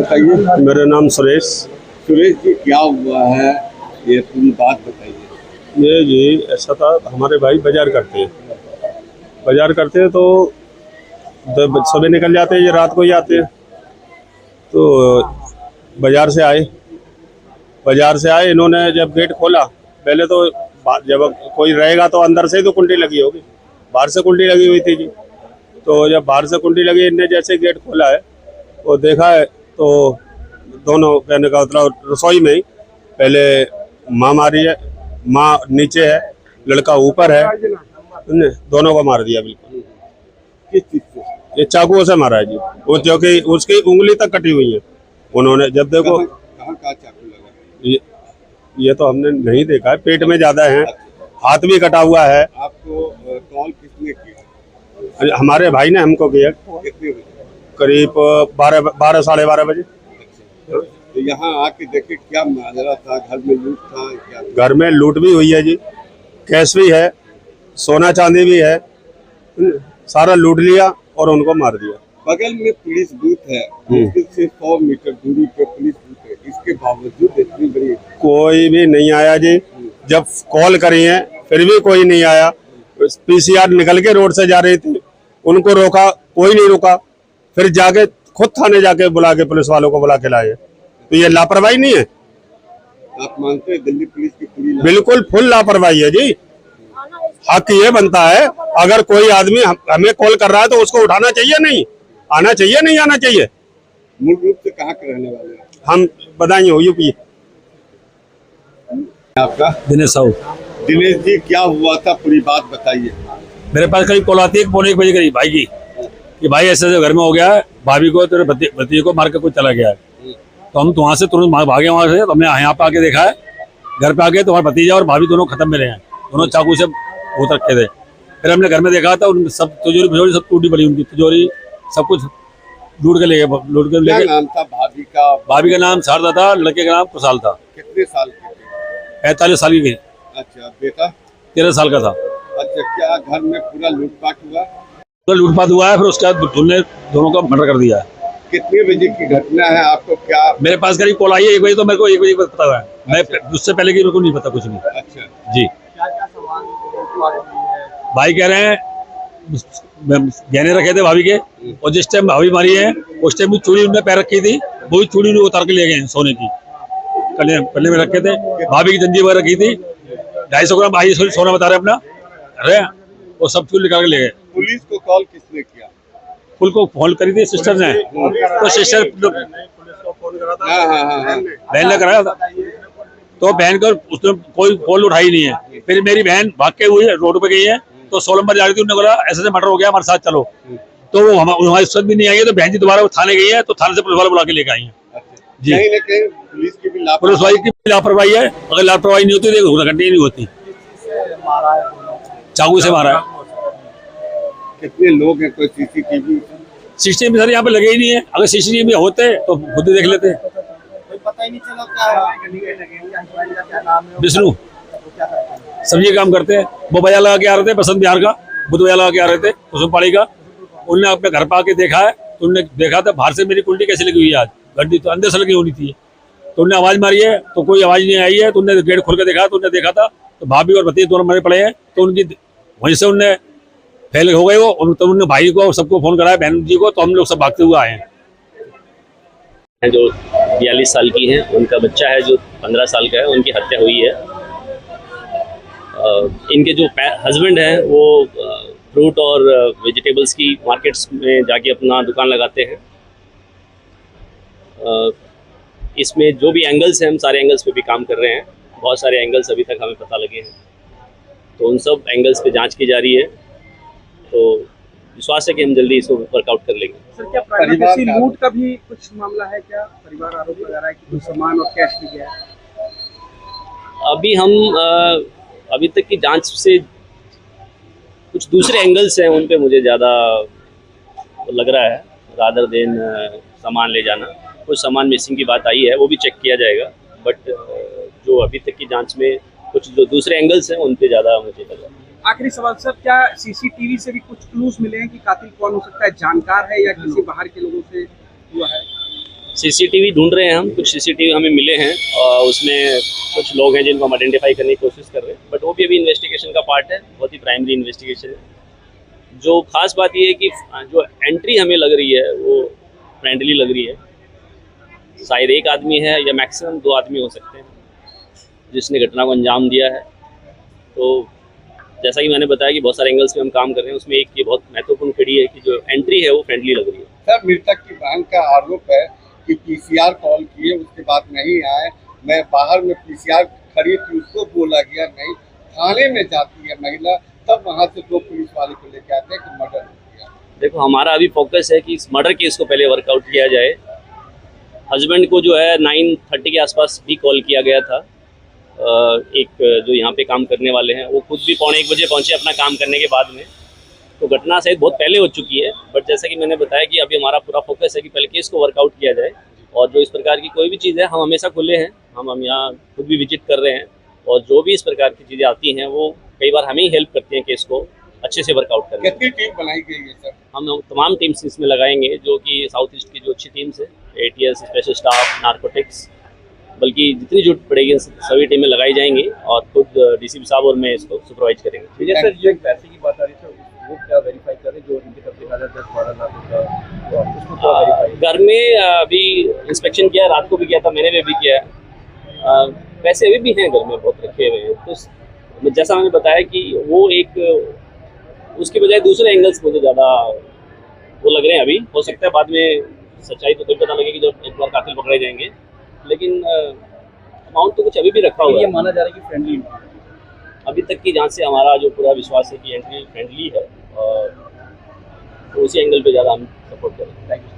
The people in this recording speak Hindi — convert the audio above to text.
बताइए। मेरा नाम सुरेश। सुरेश जी, क्या हुआ है ये पूरी बात बताइए। ये जी ऐसा था, हमारे भाई बाजार करते हैं तो सुबह निकल जाते हैं, ये रात को ही आते हैं। तो बाजार से आए इन्होंने जब गेट खोला, पहले तो जब कोई रहेगा तो अंदर से ही तो कुंडी लगी होगी, बाहर से कुंडी लगी हुई थी जी। तो जब बाहर से कुंडी लगी, इनने जैसे गेट खोला है वो देखा है तो दोनों, कहने का मतलब रसोई में ही पहले माँ मारी है, माँ नीचे है, लड़का ऊपर है, दोनों को मार दिया बिल्कुल। किस चीज से? ये चाकुओं से मारा है जी, वो जो कि उसकी उंगली तक कटी हुई है। उन्होंने जब देखो कहाँ चाकू लगा? ये तो हमने नहीं देखा है, पेट में ज्यादा है, हाथ भी कटा हुआ है। आपको कॉल किसने किया? हमारे भाई ने हमको किया, कितने बजे? करीब 12 साढ़े 12 बजे। तो यहाँ आके देखे क्या माजरा था? घर में लूट था क्या? घर में लूट भी हुई है जी, कैश भी है, सोना चांदी भी है, सारा लूट लिया और उनको मार दिया। बगल में पुलिस बूथ है, मुश्किल से 100 मीटर दूरी पे पुलिस बूथ है, इसके बावजूद इतनी बड़ी कोई भी नहीं आया जी। जब कॉल करी है फिर भी कोई नहीं आया। पीसीआर निकल के रोड से जा रही थी, उनको रोका, कोई नहीं रुका। फिर जाके खुद थाने जाके बुला के पुलिस वालों को बुला के लाए। तो ये लापरवाही नहीं है? आप मानते हैं दिल्ली पुलिस की पूरी? बिल्कुल फुल लापरवाही है जी। हक ये बनता है, अगर कोई आदमी हमें कॉल कर रहा है तो उसको उठाना चाहिए, नहीं आना चाहिए, नहीं आना चाहिए। मूल रूप से कहाँ के रहने वाले हैं? हम बदायूं यूपी। आपका? दिनेश साहू। दिनेश जी, क्या हुआ था पूरी बात बताइए। मेरे पास करीब कॉल आती है 1:45 बजे करीब भाई की, कि भाई ऐसे घर में हो गया है, भाभी को तेरे भतीजे को मार के कोई चला गया है। तो हम वहाँ से तुरंत भागे, वहाँ से तो हमने यहाँ पे आके देखा है, घर पे आके तुम्हारे भतीजा और भाभी दोनों खत्म मिले हैं, दोनों चाकू से भूत रखे थे। फिर हमने घर में देखा था, उन सब तिजोरी सब टूटी पड़ी, उनकी तिजोरी सब कुछ लूट के ले गए। क्या नाम था भाभी का? भाभी का नाम शारदा था, लड़के का नाम कुशाल था। कितने साल की थी? 45 साल की। अच्छा, बेटा? 13 साल का था। अच्छा, क्या घर में पूरा लूटपाट हुआ? तो लूटपाट हुआ है, फिर उसके बाद उनने दोनों का मर्डर कर दिया है। कितने बजे की घटना है? आपको क्या? मेरे पास करीब कॉल आई है 1 बजे, तो मेरे को 1 बजे पता हुआ है। मैं उससे पहले की मेरे को नहीं पता कुछ नहीं। अच्छा जी। क्या सामान भाई कह रहे हैं गहने रखे थे भाभी के, और जिस टाइम भाभी मारी है उस टाइम भी चूड़ी उनने पैर रखी थी, वही चूड़ी उन्हें उतार के ले गए सोने की, कल्ले में रखे थे। भाभी की जंजीर वगैरह रखी थी, 250 ग्राम भाई सोना बता रहे अपना, अरे वो सब चूड़ी निकाल के ले गए। पुलिस को कॉल किसने किया? फुल को फोन करी थी सिस्टर ने, तो सिस्टर बहन ने कराया था, तो बहन को उसने कोई कॉल उठाई नहीं है। फिर मेरी बहन भाग के हुई है, रोड पे गई है, तो 16 नंबर जा रही थी, उन्होंने बोला ऐसे मर्डर हो गया, हमारे साथ चलो। तो वो हमारी सूरत भी नहीं आई है, तो बहन जी दोबारा थाने गई है, तो थाने से पुलिस वाले बुला के लेकर आई है। जी, कहीं न कहीं पुलिस की भी लापरवाही है। अगर लापरवाही नहीं होती तो घटना नहीं होती। चाकू से मारा है। कितने लोग हैं? कोई सीसीटीवी? सीसीटीवी सर यहाँ पे लगे ही नहीं है, अगर सीसीटीवी होते तो खुद ही देख लेते। पता ही नहीं चला क्या है। विष्णु सब्जी का काम करते हैं, वो बाजार लगा के आ रहे थे, बसंत बिहार का बुद्ध बाजार लगा के आ रहे थे, कुसुमपाड़ी का। उनने अपने घर पे आके देखा है, तो उन्होंने देखा था बाहर से मेरी कुंडी कैसे लगी हुई है, आज घंटी तो अंदर से लगी होनी थी। तो उन्होंने आवाज मारी है, तो कोई आवाज नहीं आई है, तो उन्होंने गेट खोल के देखा, तो उन्होंने देखा था तो भाभी और भतीजे दोनों मरे पड़े हैं। तो उनकी वहीं से उनने फैल हो गए वो, तो उन्होंने भाई को और सबको फोन कराया, बहन जी को, तो हम लोग सब भागते हुए आए हैं। जो 42 साल की हैं, उनका बच्चा है जो 15 साल का है, उनकी हत्या हुई है। इनके जो हस्बैंड हैं वो फ्रूट और वेजिटेबल्स की मार्केट्स में जाके अपना दुकान लगाते हैं। इसमें जो भी एंगल्स हैं, हम सारे एंगल्स पे भी काम कर रहे हैं। बहुत सारे एंगल्स अभी तक हमें पता लगे हैं, तो उन सब एंगल्स पे जांच की जा रही है। तो विश्वास है कि हम जल्दी इसको वर्कआउट कर लेंगे। सर, क्या प्राइवेसी लूट का भी कुछ मामला है? क्या परिवार आरोप लगा रहा है कि कुछ सामान और कैश भी गया है? अभी हम अभी तक की जांच से कुछ दूसरे एंगल्स हैं, उन पे मुझे ज़्यादा लग रहा है, रादर देन सामान ले जाना। कुछ सामान मिसिंग की बात आई है, वो भी चेक किया जाएगा, बट जो अभी तक की जांच में कुछ जो दूसरे एंगल्स हैं उन पे ज़्यादा मुझे लग रहा है। आखिरी सवाल सर, क्या सीसीटीवी से भी कुछ क्लूज मिले हैं कि कातिल कौन हो सकता है? जानकार है या किसी बाहर के लोगों से हुआ है? सीसीटीवी ढूंढ रहे हैं हम, कुछ सीसीटीवी हमें मिले हैं और उसमें कुछ लोग हैं जिनको हम आइडेंटिफाई करने की कोशिश कर रहे हैं, बट वो भी अभी इन्वेस्टिगेशन का पार्ट है, बहुत ही प्राइमरी इन्वेस्टिगेशन है। जो खास बात ये है कि जो एंट्री हमें लग रही है वो फ्रेंडली लग रही है। शायद एक आदमी है या मैक्सिमम 2 आदमी हो सकते हैं जिसने घटना को अंजाम दिया है। तो जैसा कि मैंने बताया कि बहुत सारे एंगल्स पे हम काम कर रहे हैं, उसमें एक ये बहुत महत्वपूर्ण कड़ी है कि जो एंट्री है वो फ्रेंडली लग रही है। सर, मृतक की बहन का आरोप है कि पीसीआर कॉल किए, उसके बाद नहीं आए। मैं बाहर में पीसीआर खड़ी थी, उसको बोला गया नहीं। थाने में जाती है महिला, तब वहाँ से 2 पुलिस वाले को लेके आते हैं कि मर्डर हो गया। देखो, हमारा अभी फोकस है कि इस मर्डर केस को पहले वर्कआउट किया जाए। हस्बैंड को जो है 9:30 के आसपास भी कॉल किया गया था। एक जो यहाँ पे काम करने वाले हैं वो खुद भी 1:45 बजे पहुँचे अपना काम करने के बाद में। तो घटना शायद बहुत पहले हो चुकी है, बट जैसा कि मैंने बताया कि अभी हमारा पूरा फोकस है कि पहले केस को वर्कआउट किया जाए। और जो इस प्रकार की कोई भी चीज़ है, हम हमेशा खुले हैं, हम यहाँ खुद भी विजिट कर रहे हैं, और जो भी इस प्रकार की चीज़ें आती हैं वो कई बार हमें ही हेल्प करती हैं केस को अच्छे से वर्कआउट करने में। कितनी टीम बनाई गई है सर? हम तमाम टीम्स इसमें लगाएंगे, जो कि साउथ ईस्ट की जो अच्छी टीम्स है, ATS, स्पेशल स्टाफ, नारकोटिक्स, बल्कि जितनी जरूरत पड़ेगी सभी टीमें लगाई जाएंगी और खुद DCP साहब और मैं इसको सुपरवाइज करेंगे। विजय सर, जो एक पैसे की बात आ रही थी वो क्या वेरीफाई करें, जो इनके तरफ देखा जाए 10-12 लाख रुपया, तो आप उसको क्या वेरीफाई? घर में अभी इंस्पेक्शन किया, रात को भी किया था, मैंने भी किया है। पैसे अभी भी हैं घर में, बहुत रखे हुए हैं। तो जैसा मैंने बताया कि वो एक उसकी बजाय दूसरे एंगल्स मुझे ज़्यादा वो लग रहे हैं। अभी हो सकता है बाद में सच्चाई तो तभी पता लगेगी जब एक बार कातिल पकड़े जाएंगे, लेकिन अमाउंट तो कुछ अभी भी रखा हुआ ये है। माना जा रहा है कि फ्रेंडली अभी तक की जांच से हमारा जो पूरा विश्वास है कि एंट्री फ्रेंडली है, और तो उसी एंगल पे ज़्यादा हम सपोर्ट करेंगे। Thank you.